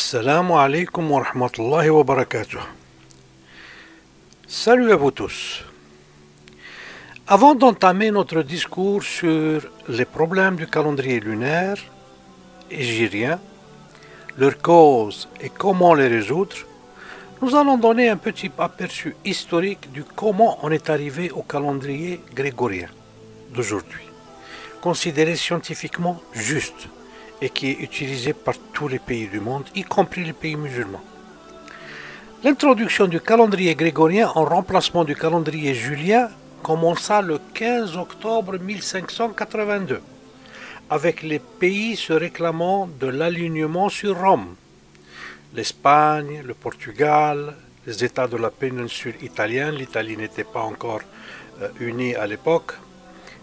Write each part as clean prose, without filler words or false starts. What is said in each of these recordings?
Assalamu alaikum wa rahmatullahi wa barakatuh. Salut à vous tous. Avant d'entamer notre discours sur les problèmes du calendrier lunaire hégirien, leurs causes et comment les résoudre, nous allons donner un petit aperçu historique du comment on est arrivé au calendrier grégorien d'aujourd'hui, considéré scientifiquement juste et qui est utilisé par tous les pays du monde, y compris les pays musulmans. L'introduction du calendrier grégorien en remplacement du calendrier julien commença le 15 octobre 1582, avec les pays se réclamant de l'alignement sur Rome. L'Espagne, le Portugal, les États de la péninsule italienne, l'Italie n'était pas encore unie à l'époque,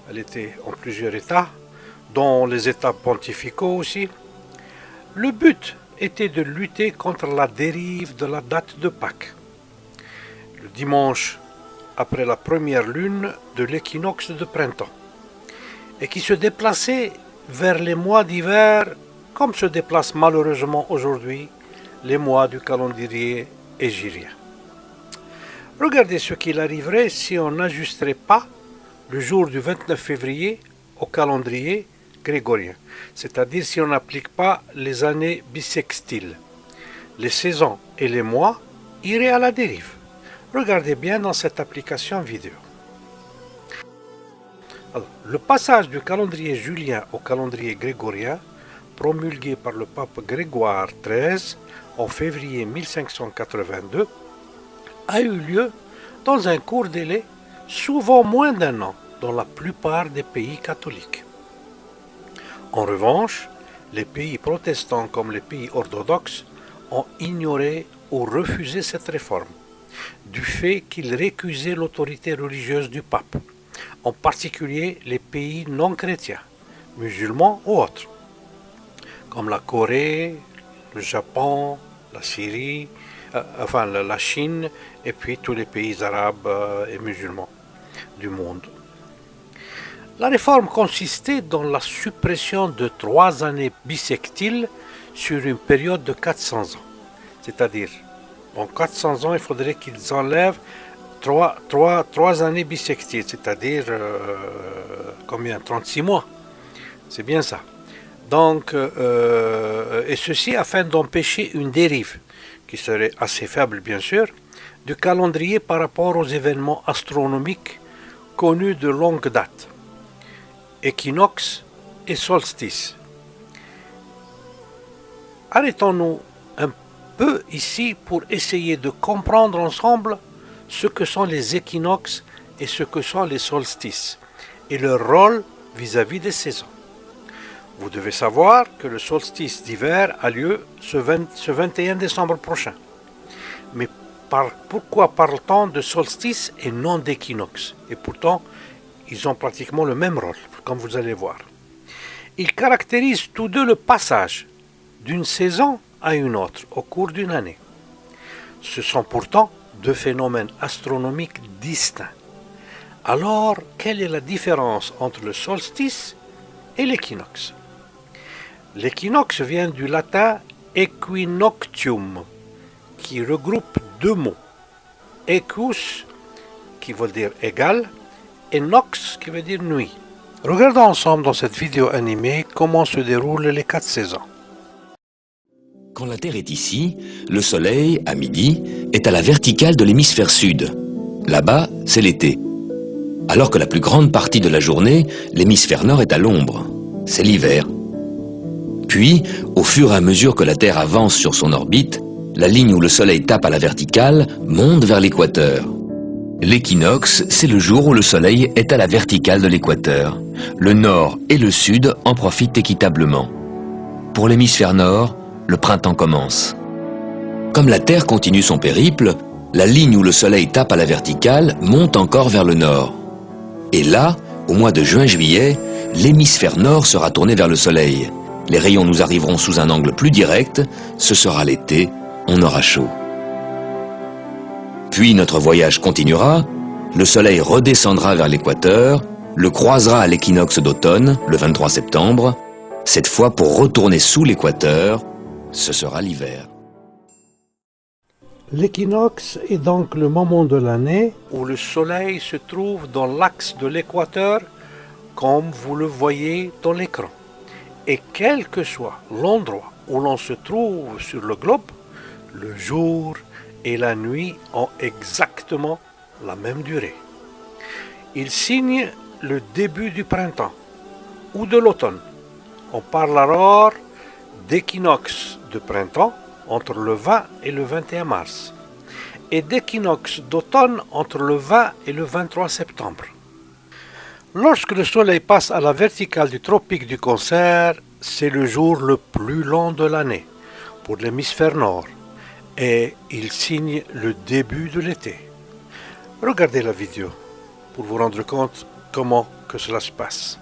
elle était en plusieurs États, dont les États pontificaux aussi. Le but était de lutter contre la dérive de la date de Pâques, le dimanche après la première lune de l'équinoxe de printemps, et qui se déplaçait vers les mois d'hiver, comme se déplacent malheureusement aujourd'hui les mois du calendrier hégirien. Regardez ce qu'il arriverait si on n'ajusterait pas le jour du 29 février au calendrier grégorien, c'est-à-dire si on n'applique pas les années bissextiles. Les saisons et les mois iraient à la dérive. Regardez bien dans cette application vidéo. Alors, le passage du calendrier julien au calendrier grégorien, promulgué par le pape Grégoire XIII en février 1582, a eu lieu dans un court délai, souvent moins d'un an, dans la plupart des pays catholiques. En revanche, les pays protestants comme les pays orthodoxes ont ignoré ou refusé cette réforme, du fait qu'ils récusaient l'autorité religieuse du pape, en particulier les pays non chrétiens, musulmans ou autres, comme la Corée, le Japon, la Syrie, la Chine et puis tous les pays arabes et musulmans du monde. La réforme consistait dans la suppression de 3 années bissextiles sur une période de 400 ans. C'est-à-dire, en 400 ans, il faudrait qu'ils enlèvent 3 années bissextiles, c'est-à-dire combien 36 mois. C'est bien ça. Donc, et ceci afin d'empêcher une dérive, qui serait assez faible bien sûr, du calendrier par rapport aux événements astronomiques connus de longue date. Équinoxe et solstice. Arrêtons-nous un peu ici pour essayer de comprendre ensemble ce que sont les équinoxes et ce que sont les solstices et leur rôle vis-à-vis des saisons. Vous devez savoir que le solstice d'hiver a lieu ce 21 décembre prochain. Mais pourquoi parle-t-on de solstice et non d'équinoxe? Et pourtant, ils ont pratiquement le même rôle, comme vous allez voir. Ils caractérisent tous deux le passage d'une saison à une autre au cours d'une année. Ce sont pourtant deux phénomènes astronomiques distincts. Alors, quelle est la différence entre le solstice et l'équinoxe? L'équinoxe vient du latin equinoctium, qui regroupe 2 mots. Equus, qui veut dire égal, et nox qui veut dire nuit. Regardons ensemble dans cette vidéo animée comment se déroulent les 4 saisons. Quand la Terre est ici, le Soleil, à midi, est à la verticale de l'hémisphère sud. Là-bas, c'est l'été. Alors que la plus grande partie de la journée, l'hémisphère nord est à l'ombre. C'est l'hiver. Puis, au fur et à mesure que la Terre avance sur son orbite, la ligne où le Soleil tape à la verticale monte vers l'équateur. L'équinoxe, c'est le jour où le Soleil est à la verticale de l'équateur. Le nord et le sud en profitent équitablement. Pour l'hémisphère nord, le printemps commence. Comme la Terre continue son périple, la ligne où le Soleil tape à la verticale monte encore vers le nord. Et là, au mois de juin-juillet, l'hémisphère nord sera tourné vers le Soleil. Les rayons nous arriveront sous un angle plus direct, ce sera l'été, on aura chaud. Puis notre voyage continuera, le Soleil redescendra vers l'équateur, le croisera à l'équinoxe d'automne, le 23 septembre, cette fois pour retourner sous l'équateur, ce sera l'hiver. L'équinoxe est donc le moment de l'année où le soleil se trouve dans l'axe de l'équateur, comme vous le voyez dans l'écran. Et quel que soit l'endroit où l'on se trouve sur le globe, le jour et la nuit ont exactement la même durée. Ils signent le début du printemps ou de l'automne. On parle alors d'équinoxe de printemps entre le 20 et le 21 mars et d'équinoxe d'automne entre le 20 et le 23 septembre. Lorsque le soleil passe à la verticale du tropique du Cancer, c'est le jour le plus long de l'année pour l'hémisphère nord et il signe le début de l'été. Regardez la vidéo pour vous rendre compte comment que cela se passe.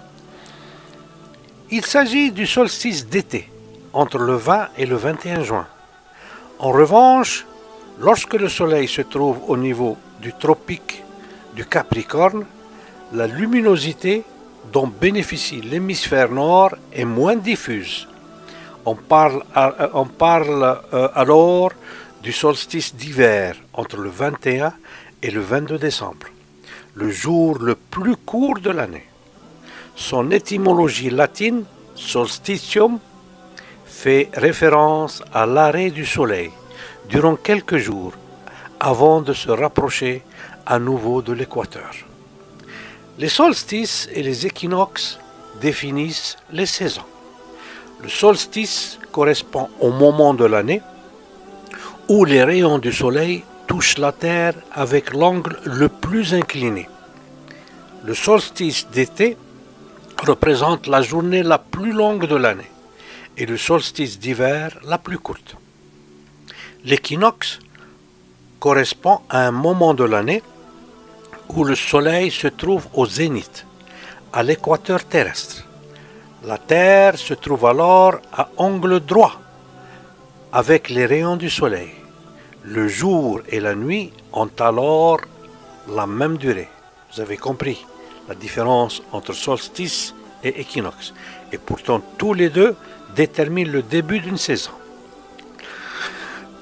Il s'agit du solstice d'été entre le 20 et le 21 juin. En revanche, lorsque le soleil se trouve au niveau du tropique du Capricorne, la luminosité dont bénéficie l'hémisphère nord est moins diffuse. On parle alors du solstice d'hiver entre le 21 et le 22 décembre, le jour le plus court de l'année. Son étymologie latine, solstitium, fait référence à l'arrêt du soleil durant quelques jours avant de se rapprocher à nouveau de l'équateur. Les solstices et les équinoxes définissent les saisons. Le solstice correspond au moment de l'année où les rayons du soleil touchent la Terre avec l'angle le plus incliné. Le solstice d'été représente la journée la plus longue de l'année et le solstice d'hiver la plus courte. L'équinoxe correspond à un moment de l'année où le soleil se trouve au zénith, à l'équateur terrestre. La Terre se trouve alors à angle droit avec les rayons du soleil. Le jour et la nuit ont alors la même durée. Vous avez compris la différence entre solstice et équinoxe. Et pourtant, tous les deux déterminent le début d'une saison.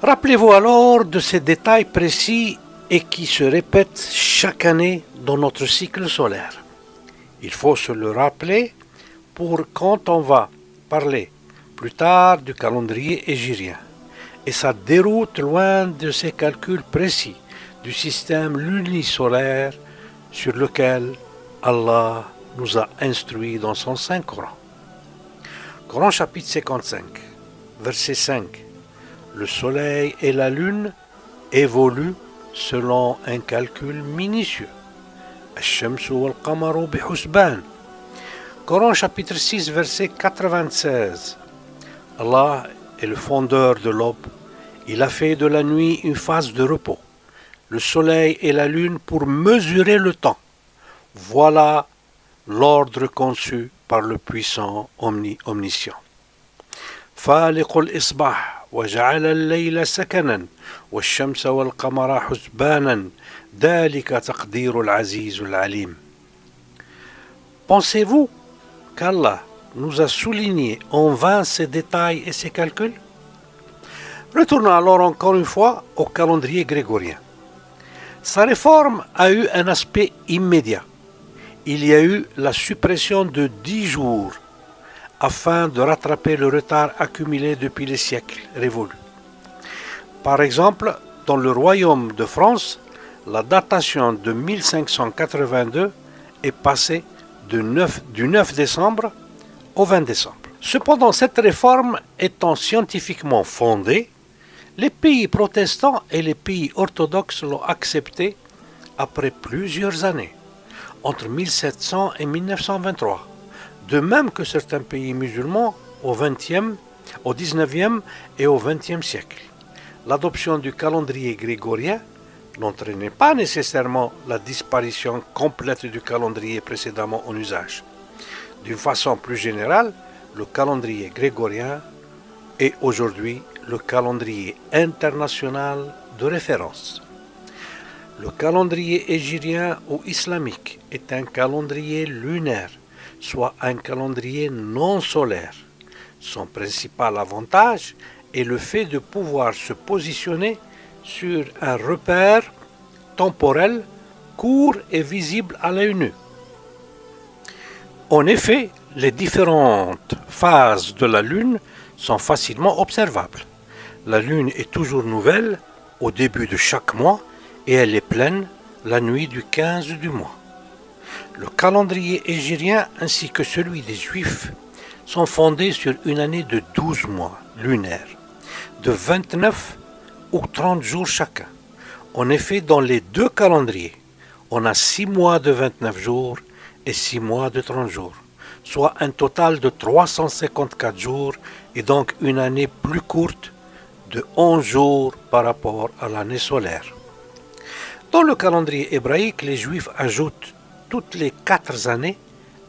Rappelez-vous alors de ces détails précis et qui se répètent chaque année dans notre cycle solaire. Il faut se le rappeler pour quand on va parler plus tard du calendrier hégirien et sa déroute loin de ces calculs précis du système lunisolaire sur lequel Allah nous a instruits dans son Saint-Coran. Coran chapitre 55, verset 5. Le soleil et la lune évoluent selon un calcul minutieux. الشمس والقمر بحسبان. Coran chapitre 6 verset 96. Allah est le fondeur de l'aube. Il a fait de la nuit une phase de repos, le soleil et la lune pour mesurer le temps. Voilà l'ordre conçu par le puissant omniscient. فالق الإصباح وجعل الليل سكنا والشمس والقمر حسبانا ذلك تقدير العزيز العليم. Pensez-vous qu'Allah nous a souligné en vain ces détails et ces calculs? Retournons alors encore une fois au calendrier grégorien. Sa réforme a eu un aspect immédiat. Il y a eu la suppression de 10 jours afin de rattraper le retard accumulé depuis les siècles révolus. Par exemple, dans le royaume de France, la datation de 1582 est passée du 9 décembre au 20 décembre. Cependant, cette réforme étant scientifiquement fondée, les pays protestants et les pays orthodoxes l'ont acceptée après plusieurs années, entre 1700 et 1923, de même que certains pays musulmans au XIXe et au XXe siècle. L'adoption du calendrier grégorien n'entraînait pas nécessairement la disparition complète du calendrier précédemment en usage. D'une façon plus générale, le calendrier grégorien est aujourd'hui le calendrier international de référence. Le calendrier hégirien ou islamique est un calendrier lunaire, soit un calendrier non solaire. Son principal avantage est le fait de pouvoir se positionner sur un repère temporel court et visible à l'œil nu. En effet, les différentes phases de la Lune sont facilement observables. La Lune est toujours nouvelle au début de chaque mois et elle est pleine la nuit du 15 du mois. Le calendrier hégirien ainsi que celui des Juifs sont fondés sur une année de 12 mois lunaires, de 29 ou 30 jours chacun. En effet, dans les deux calendriers, on a 6 mois de 29 jours et 6 mois de 30 jours, soit un total de 354 jours et donc une année plus courte de 11 jours par rapport à l'année solaire. Dans le calendrier hébraïque, les Juifs ajoutent toutes les 4 années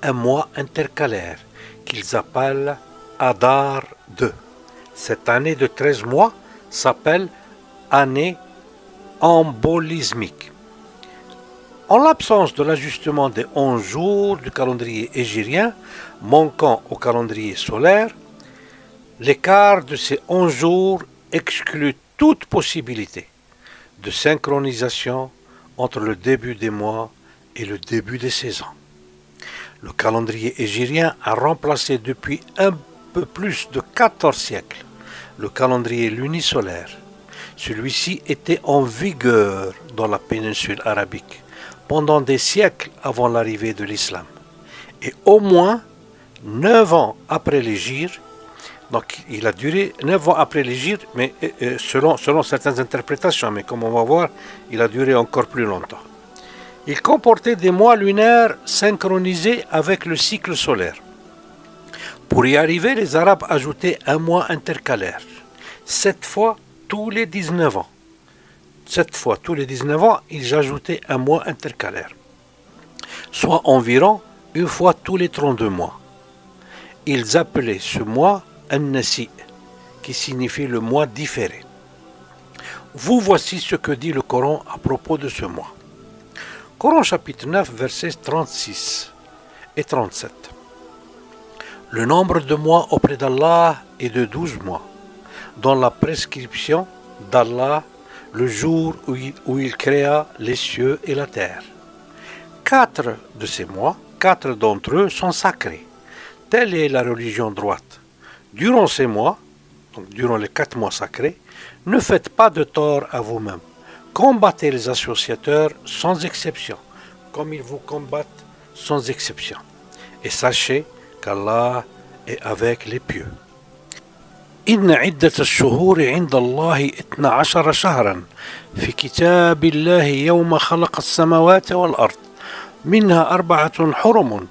un mois intercalaire qu'ils appellent Adar 2. Cette année de 13 mois s'appelle année embolismique. En l'absence de l'ajustement des 11 jours du calendrier hégirien, manquant au calendrier solaire, l'écart de ces 11 jours exclut toute possibilité de synchronisation entre le début des mois et le début des saisons. Le calendrier hégirien a remplacé depuis un peu plus de 14 siècles le calendrier lunisolaire. Celui-ci était en vigueur dans la péninsule arabique pendant des siècles avant l'arrivée de l'islam. Et au moins 9 ans après l'hégire, donc il a duré 9 ans après l'hégire, mais selon certaines interprétations, mais comme on va voir, il a duré encore plus longtemps. Il comportait des mois lunaires synchronisés avec le cycle solaire. Pour y arriver, les Arabes ajoutaient un mois intercalaire, 7 fois tous les 19 ans. 7 fois tous les 19 ans, ils ajoutaient un mois intercalaire, soit environ une fois tous les 32 mois. Ils appelaient ce mois An-Nasi, qui signifie le mois différé. Vous voici ce que dit le Coran à propos de ce mois. Coran chapitre 9, versets 36 et 37. Le nombre de mois auprès d'Allah est de 12 mois, dans la prescription d'Allah le jour où il créa les cieux et la terre. 4 de ces mois, 4 d'entre eux sont sacrés. Telle est la religion droite. Durant ces mois, donc durant les 4 mois sacrés, ne faites pas de tort à vous-même. Combattez les associateurs sans exception, comme ils vous combattent sans exception. Et sachez qu'Allah est avec les pieux. إن عدة الشهور عند الله 12 شهرا في كتاب الله يوم خلق السماوات والأرض منها 4 حرم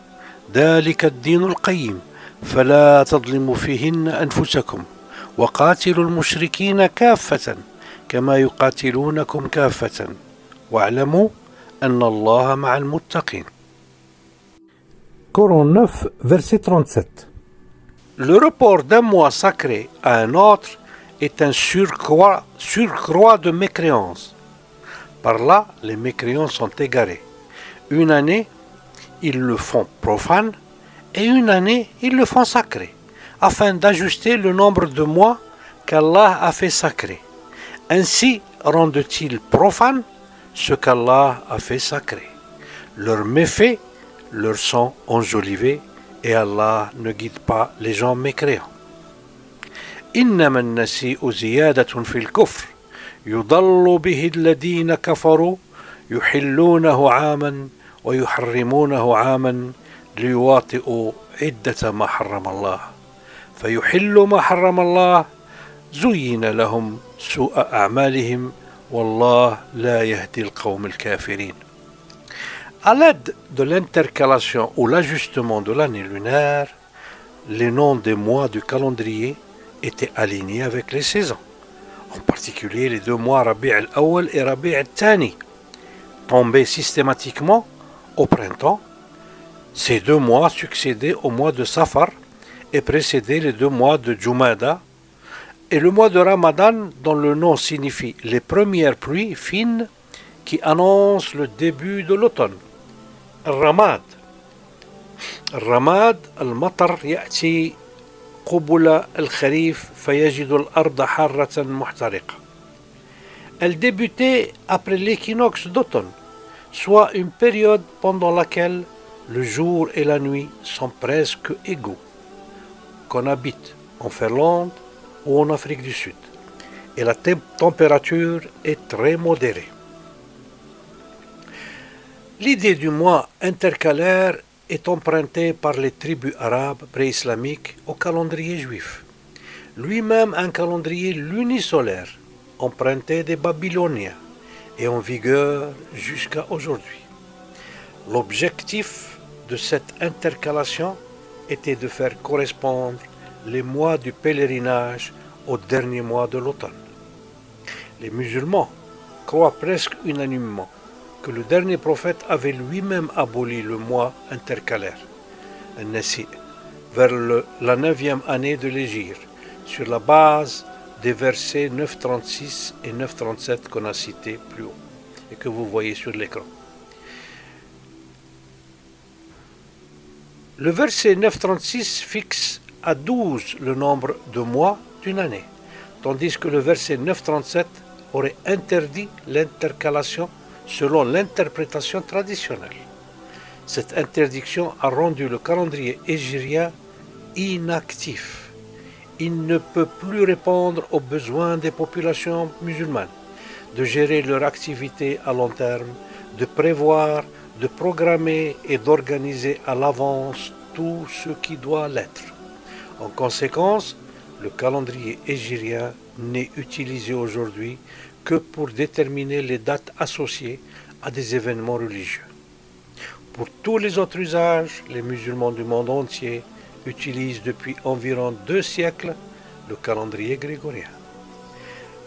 ذلك الدين القيم فلا تظلموا فيهن أنفسكم وقاتلوا المشركين كافة كما يقاتلونكم كافة واعلموا أن الله مع المتقين. Coran 9, verset 37. Le report d'un mois sacré à un autre est un surcroît de mécréance. Par là, les mécréants sont égarés. Une année, ils le font profane et une année, ils le font sacré, afin d'ajuster le nombre de mois qu'Allah a fait sacré. Ainsi rendent-ils profane ce qu'Allah a fait sacré. Leurs méfaits leur sont enjolivés et Allah ne guide pas les gens mécréants. إنما النسيء زيادة في الكفر يضل به الذين كفروا يحلونه عاما ويحرمونه عاما ليواطئوا عدة ما حرم الله فيحل ما حرم الله زين لهم سوء أعمالهم والله لا يهدي القوم الكافرين. À l'aide de l'intercalation ou l'ajustement de l'année lunaire, les noms des mois du calendrier étaient alignés avec les saisons, en particulier les 2 mois Rabi' al-Awwal et Rabi' al-Thani, tombés systématiquement au printemps. Ces 2 mois succédaient au mois de Safar et précédaient les 2 mois de Jumada, et le mois de Ramadan, dont le nom signifie les premières pluies fines qui annoncent le début de l'automne. الرماد المطر يأتي قبل الخريف فيجد الأرض حارة محترقة. Elle débutait après l'équinoxe d'automne, soit une période pendant laquelle le jour et la nuit sont presque égaux, qu'on habite en Finlande ou en Afrique du Sud, et la température est très modérée. L'idée du mois intercalaire est empruntée par les tribus arabes pré-islamiques au calendrier juif, lui-même un calendrier lunisolaire emprunté des Babyloniens et en vigueur jusqu'à aujourd'hui. L'objectif de cette intercalation était de faire correspondre les mois du pèlerinage au dernier mois de l'automne. Les musulmans croient presque unanimement que le dernier prophète avait lui-même aboli le mois intercalaire, An-Nasi, vers la 9e année de l'Hégire, sur la base des versets 9.36 et 9.37 qu'on a cités plus haut et que vous voyez sur l'écran. Le verset 9.36 fixe à 12 le nombre de mois d'une année, tandis que le verset 9.37 aurait interdit l'intercalation selon l'interprétation traditionnelle. Cette interdiction a rendu le calendrier hégirien inactif. Il ne peut plus répondre aux besoins des populations musulmanes, de gérer leur activité à long terme, de prévoir, de programmer et d'organiser à l'avance tout ce qui doit l'être. En conséquence, le calendrier hégirien n'est utilisé aujourd'hui que pour déterminer les dates associées à des événements religieux. Pour tous les autres usages, les musulmans du monde entier utilisent depuis environ 2 siècles le calendrier grégorien.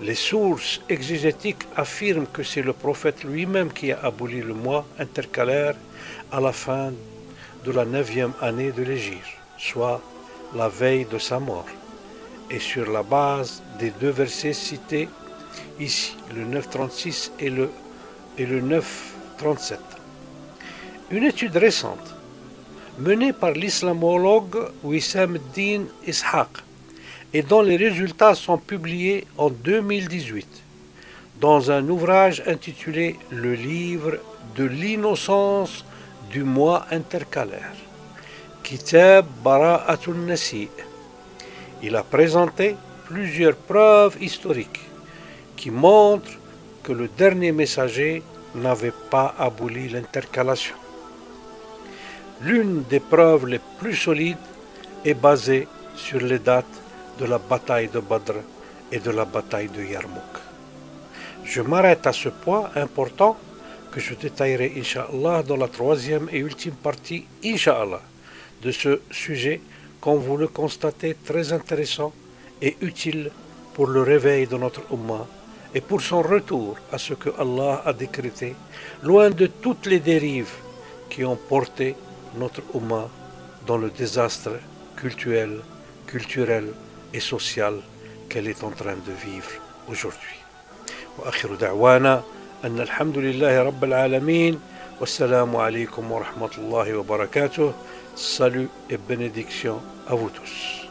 Les sources exégétiques affirment que c'est le prophète lui-même qui a aboli le mois intercalaire à la fin de la 9e année de l'Hégire, soit la veille de sa mort, et sur la base des 2 versets cités ici, le 9.36 et le 9.37. Une étude récente, menée par l'islamologue Wissam Din Ishaq, et dont les résultats sont publiés en 2018, dans un ouvrage intitulé « Le livre de l'innocence du mois intercalaire » Kitab Bara'atun Nasi. Il a présenté plusieurs preuves historiques qui montrent que le dernier messager n'avait pas aboli l'intercalation. L'une des preuves les plus solides est basée sur les dates de la bataille de Badr et de la bataille de Yarmouk. Je m'arrête à ce point important que je détaillerai, Inch'Allah, dans la 3e et ultime partie, Inch'Allah, de ce sujet, comme vous le constatez, très intéressant et utile pour le réveil de notre Ummah et pour son retour à ce que Allah a décrété, loin de toutes les dérives qui ont porté notre Ummah dans le désastre culturel et social qu'elle est en train de vivre aujourd'hui. وآخر دعوانا أن الحمد لله رب العالمين والسلام عليكم ورحمة الله وبركاته. Salut et bénédiction à vous tous.